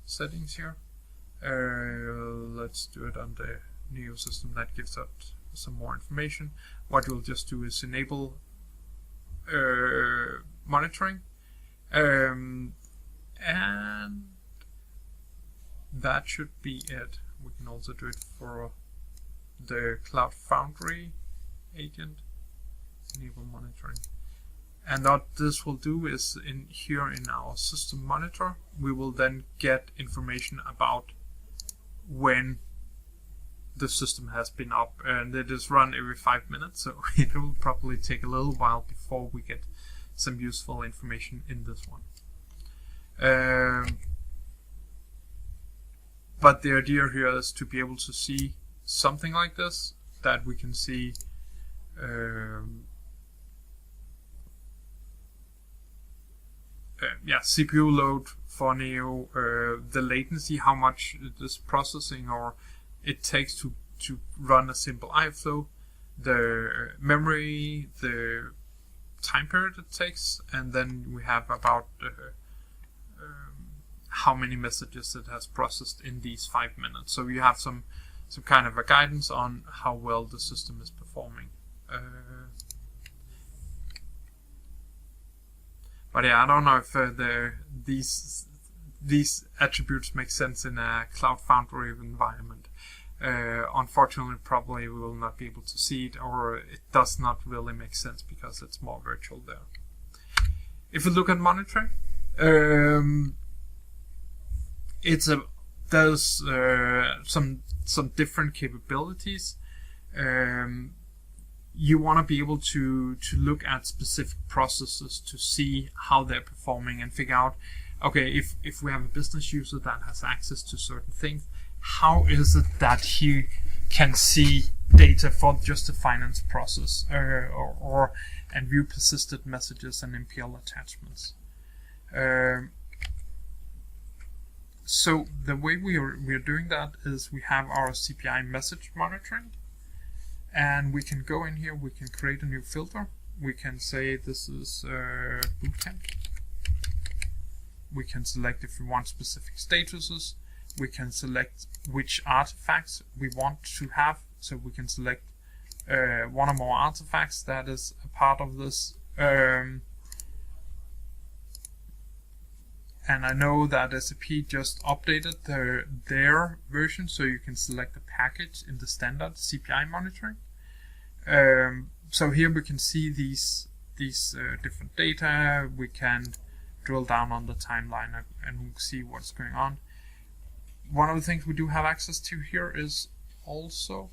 settings here. Let's do it on the Neo system. That gives out some more information. What you'll just do is enable monitoring, and that should be it. We can also do it for the Cloud Foundry agent, enable monitoring. And what this will do is here in our system monitor, we will then get information about when the system has been up, and it is run every 5 minutes, so it will probably take a little while before we get some useful information in this one. But the idea here is to be able to see something like this, that we can see CPU load for Neo, the latency, how much this processing or it takes to run a simple iflow, the memory, the time period it takes, and then we have about how many messages it has processed in these 5 minutes. So you have some kind of a guidance on how well the system is performing. But yeah, I don't know if these attributes make sense in a Cloud Foundry environment. Unfortunately, probably we will not be able to see it, or it does not really make sense because it's more virtual there. If we look at monitoring, there's some different capabilities. You want to be able to look at specific processes to see how they're performing and figure out, okay, if we have a business user that has access to certain things, how is it that he can see data for just the finance process, and view persistent messages and MPL attachments. So the way we are doing that is we have our Cpi Message Monitoring, and we can go in here, we can create a new filter. We can say this is Bootcamp. We can select if we want specific statuses. We can select which artifacts we want to have. So we can select one or more artifacts that is a part of this. And I know that SAP just updated their version, so you can select a package in the standard CPI monitoring. So here we can see these different data. We can drill down on the timeline and see what's going on. One of the things we do have access to here is also,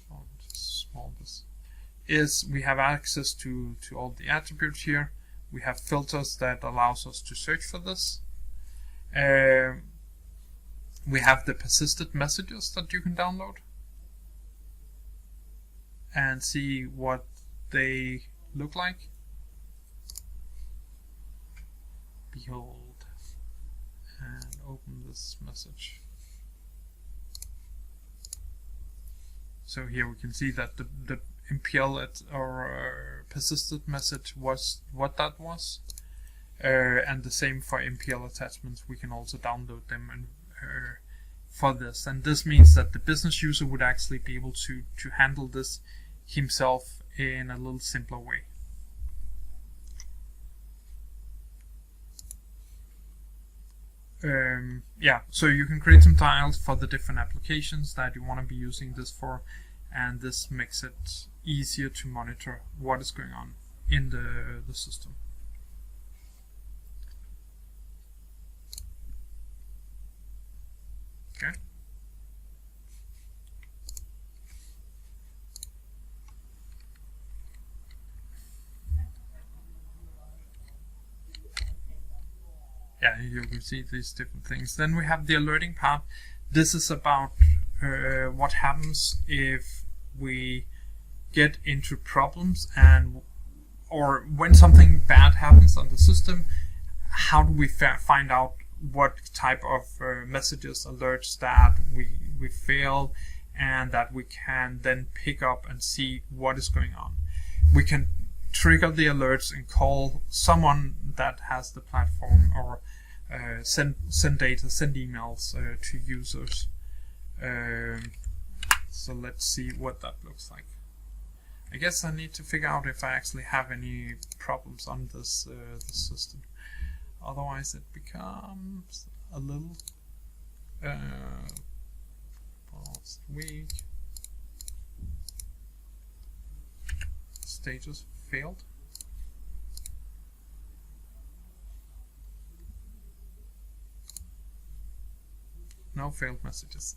we have access to all the attributes here. We have filters that allows us to search for this. We have the persistent messages that you can download and see what they look like. Behold, and open this message. So here we can see that the MPL or persistent message was what that was. And the same for MPL attachments. We can also download them and for this. And this means that the business user would actually be able to handle this himself in a little simpler way. Yeah, so you can create some tiles for the different applications that you want to be using this for, and this makes it easier to monitor what is going on in the system. Okay. Yeah, you can see these different things. Then we have the alerting part. This is about what happens if we get into problems or when something bad happens on the system. How do we find out what type of messages, alerts that we fail, and that we can then pick up and see what is going on. We can trigger the alerts and call someone that has the platform, or send data, send emails to users. So let's see what that looks like. I guess I need to figure out if I actually have any problems on this system. Otherwise it becomes a little past week status failed. No failed messages.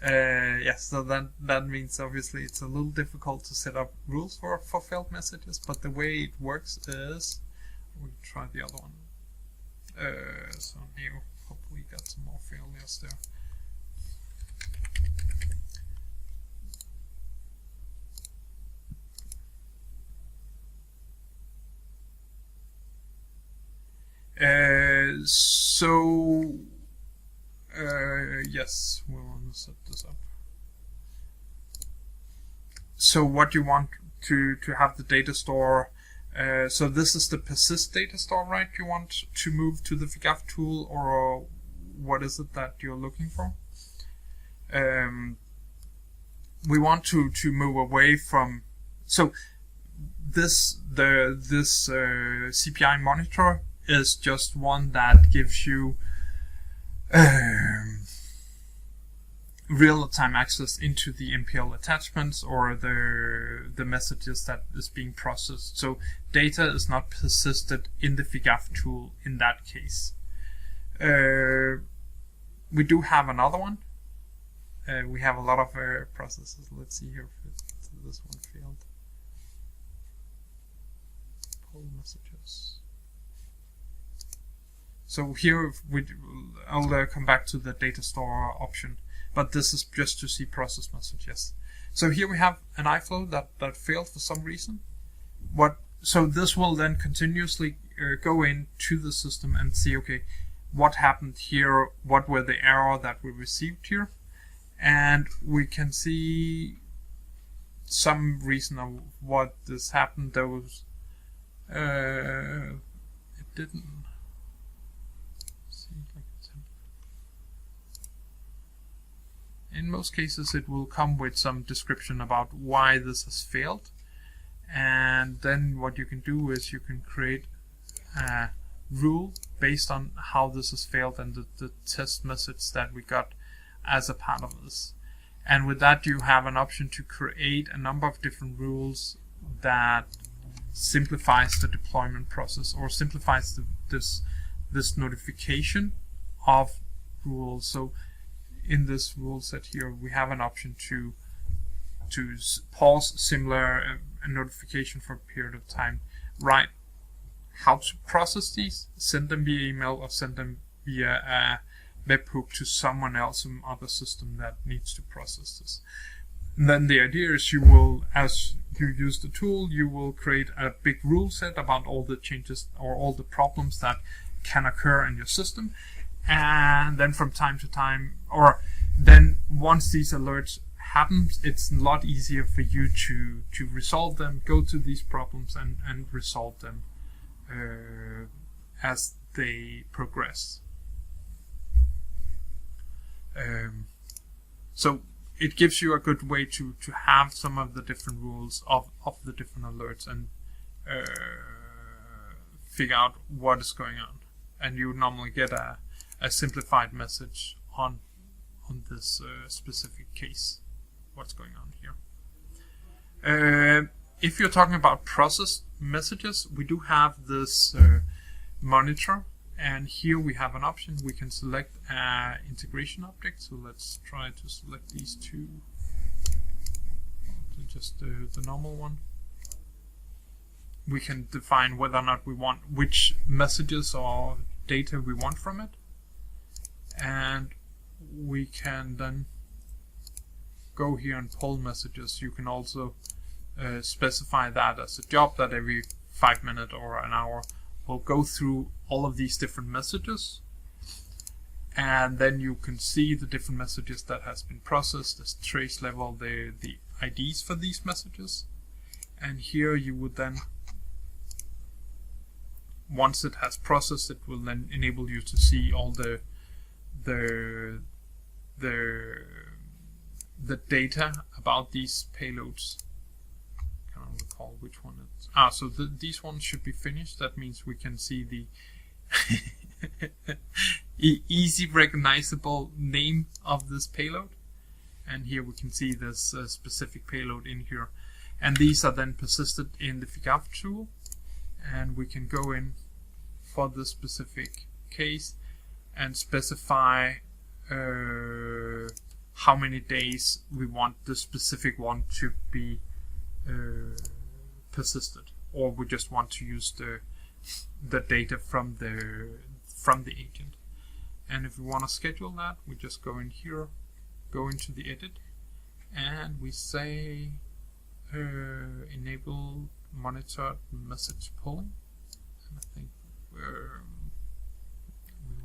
Yes, so that means obviously it's a little difficult to set up rules for failed messages, but the way it works is, we'll try the other one. So new, hopefully got some more failures there. Yes, we want to set this up. So what you want to have the data store. So this is the persist data store, right? You want to move to the FIGAF tool, or what is it that you're looking for? We want to move away from, so this CPI monitor is just one that gives you real-time access into the MPL attachments or the messages that is being processed. So data is not persisted in the FIGAF tool in that case. We do have another one. We have a lot of processes. Let's see here if this one failed. Pull messages. So here I'll come back to the data store option, but this is just to see process messages. So here we have an iFlow that failed for some reason. So this will then continuously go into the system and see, okay, what happened here, what were the error that we received here, and we can see some reason of what this happened. There was it didn't seem like it's in most cases it will come with some description about why this has failed, and then what you can do is you can create a rule based on how this has failed and the test message that we got as a part of this. And with that you have an option to create a number of different rules that simplifies the deployment process or simplifies this notification of rules. So in this rule set here we have an option to pause similar a notification for a period of time, write how to process these, send them via email or send them via a webhook to someone else, some other system that needs to process this. And then the idea is you will, as you use the tool, you will create a big rule set about all the changes or all the problems that can occur in your system. And then from time to time, or then once these alerts happen, it's a lot easier for you to resolve them, go to these problems and resolve them as they progress. So it gives you a good way to have some of the different rules of the different alerts and figure out what is going on. And you would normally get a simplified message on this specific case, what's going on here. If you're talking about process messages, we do have this monitor, and here we have an option. We can select integration object. So let's try to select these two. Just the normal one. We can define whether or not we want which messages or data we want from it, and we can then go here and pull messages. You can also specify that as a job that every 5 minutes or an hour will go through all of these different messages, and then you can see the different messages that has been processed, the trace level, the IDs for these messages. And here you would then, once it has processed, it will then enable you to see all the data about these payloads. I can't recall which one it's. So these ones should be finished. That means we can see the easy recognizable name of this payload. And here we can see this specific payload in here. And these are then persisted in the FIGAF tool. And we can go in for this specific case and specify how many days we want the specific one to be persisted, or we just want to use the data from the agent. And if we want to schedule that, we just go in here, go into the edit, and we say enable monitored message pulling. And I think we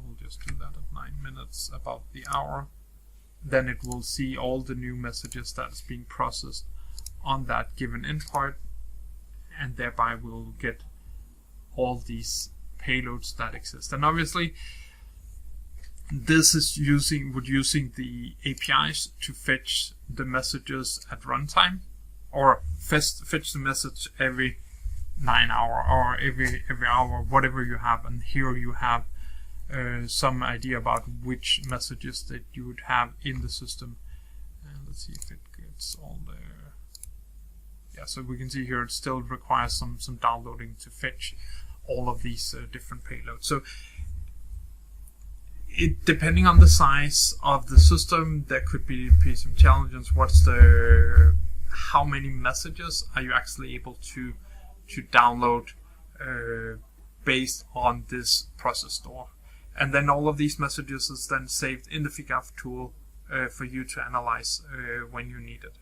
will just do that at 9 minutes, about the hour. Then it will see all the new messages that's being processed on that given endpoint, and thereby we'll get all these payloads that exist. And obviously this is using the APIs to fetch the messages at runtime, or fetch the message every 9 hour or every hour, whatever you have. And here you have some idea about which messages that you would have in the system. Let's see if it gets all there. Yeah, so we can see here it still requires some downloading to fetch all of these different payloads. So depending on the size of the system, there could be some challenges. How many messages are you actually able to download based on this process store? And then all of these messages is then saved in the FIGAF tool for you to analyze when you need it.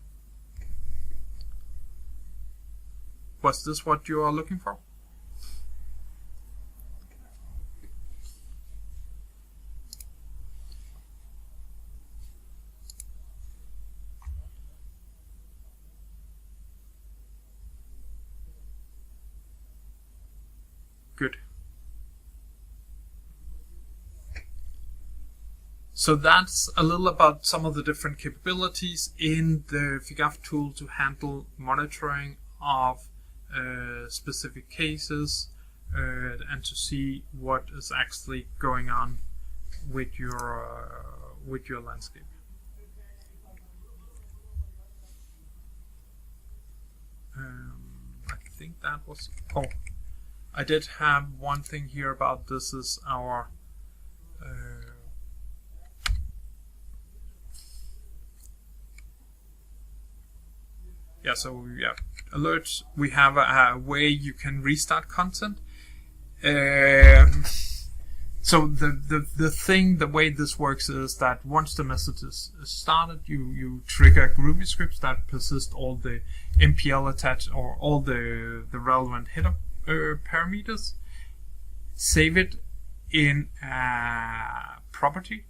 Was this what you are looking for? Good. So that's a little about some of the different capabilities in the FIGAF tool to handle monitoring of specific cases and to see what is actually going on with your landscape. I think that was. Oh, I did have one thing here about this is our. Alerts. We have a way you can restart content. So the way this works is that once the message is started, you trigger Groovy scripts that persist all the MPL attached or all the relevant header parameters, save it in a property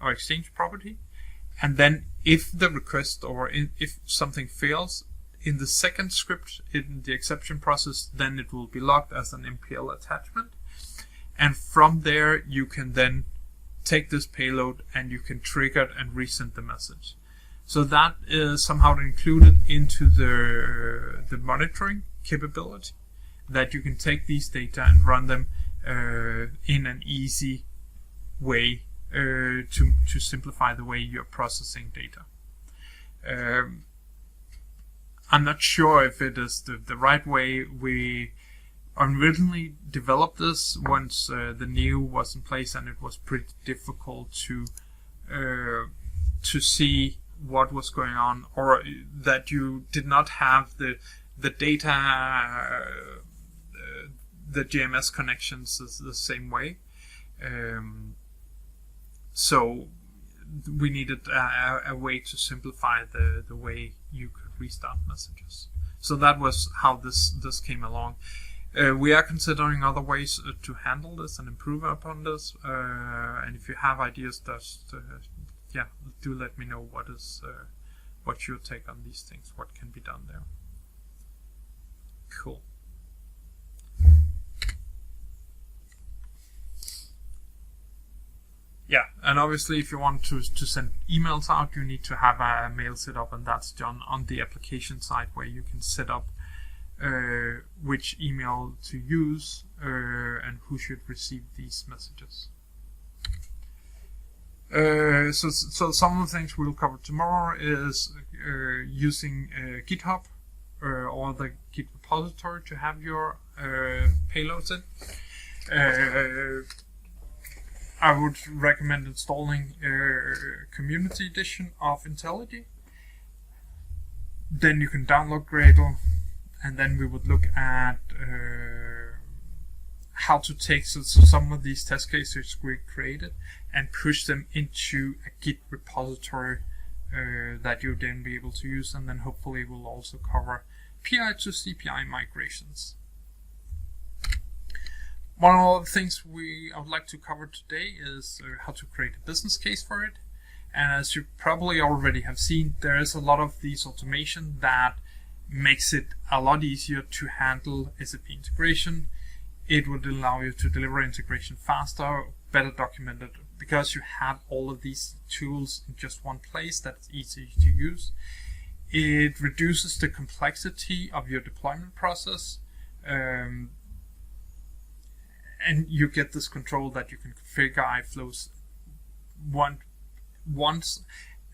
or exchange property, and then if the request or if something fails, in the second script in the exception process, then it will be logged as an MPL attachment. And from there, you can then take this payload and you can trigger it and resend the message. So that is somehow included into the monitoring capability, that you can take these data and run them in an easy way to simplify the way you're processing data. I'm not sure if it is the right way. We originally developed this once the NEO was in place, and it was pretty difficult to see what was going on, or that you did not have the data, the GMS connections is the same way. So we needed a way to simplify the way you could restart messages. So that was how this came along. We are considering other ways to handle this and improve upon this. And if you have ideas, do let me know what's your take on these things, what can be done there. Cool. Yeah, and obviously if you want to send emails out, you need to have a mail set up, and that's done on the application side, where you can set up which email to use and who should receive these messages. So some of the things we'll cover tomorrow is using GitHub or the Git repository to have your payloads in. I would recommend installing Community Edition of IntelliJ. Then you can download Gradle, and then we would look at how to take some of these test cases we created and push them into a Git repository that you'll then be able to use, and then hopefully we'll also cover PI to CPI migrations. One of the things I would like to cover today is how to create a business case for it. And as you probably already have seen, there is a lot of these automation that makes it a lot easier to handle SAP integration. It would allow you to deliver integration faster, better documented, because you have all of these tools in just one place that's easy to use. It reduces the complexity of your deployment process. and you get this control that you can configure iflows once,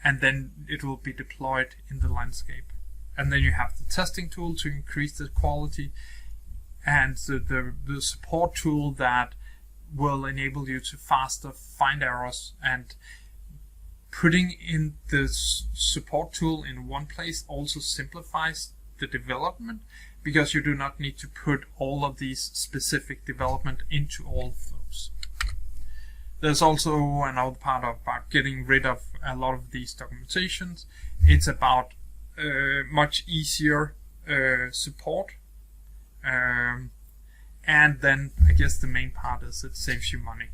and then it will be deployed in the landscape. And then you have the testing tool to increase the quality, and the support tool that will enable you to faster find errors. And putting in the support tool in one place also simplifies the development, because you do not need to put all of these specific development into all flows. There's also another part about getting rid of a lot of these documentations. It's about much easier support, and then I guess the main part is it saves you money.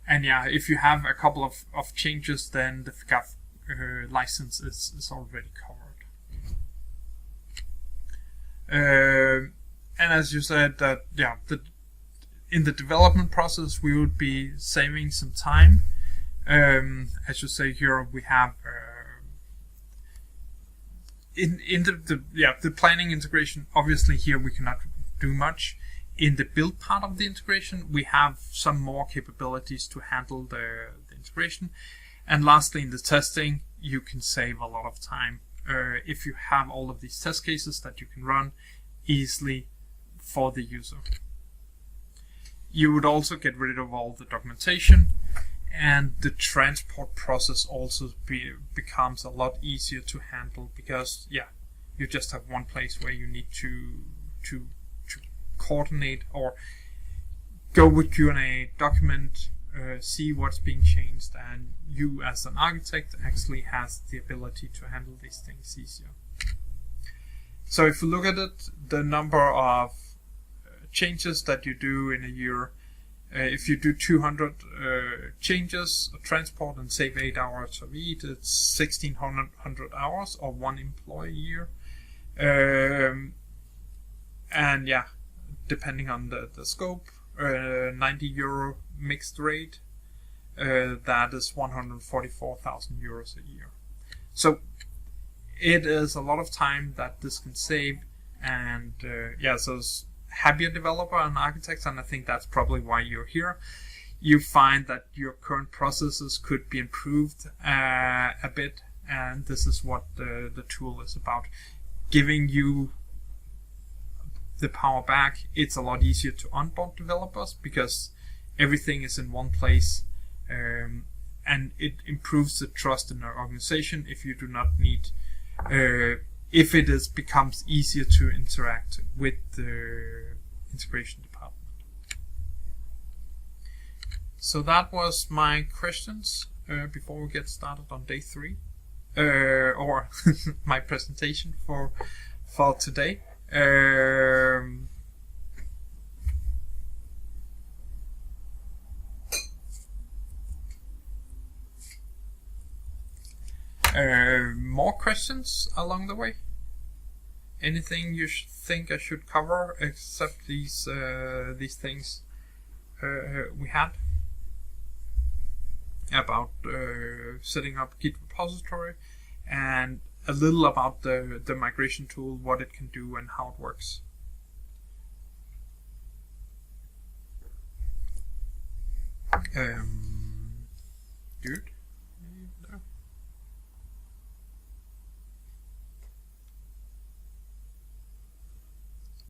And yeah, if you have a couple of changes, then the FCAF license is already covered. And as you said, that yeah, in the development process we would be saving some time. As you say here, we have in the planning integration. Obviously, here we cannot do much. In the build part of the integration, we have some more capabilities to handle the integration. And lastly, in the testing, you can save a lot of time if you have all of these test cases that you can run easily for the user. You would also get rid of all the documentation, and the transport process also becomes a lot easier to handle, because yeah, you just have one place where you need to coordinate or go with Q&A, document, see what's being changed, and you as an architect actually has the ability to handle these things easier. So if you look at it, the number of changes that you do in a year, if you do 200 changes of transport and save 8 hours of it, it's 1600 hours or 1 employee year. And yeah, depending on the scope, €90 mixed rate, that is 144,000 euros a year. So it is a lot of time that this can save, and yeah, so it's happier developer and architects, and I think that's probably why you're here. You find that your current processes could be improved a bit, and this is what the tool is about, giving you the power back. It's a lot easier to onboard developers because everything is in one place, and it improves the trust in our organization if you do not need if it becomes easier to interact with the integration department. So that was my questions before we get started on day 3, or my presentation for today. More questions along the way? Anything you think I should cover except these things we had about setting up Git repository, and a little about the migration tool, what it can do and how it works. Good.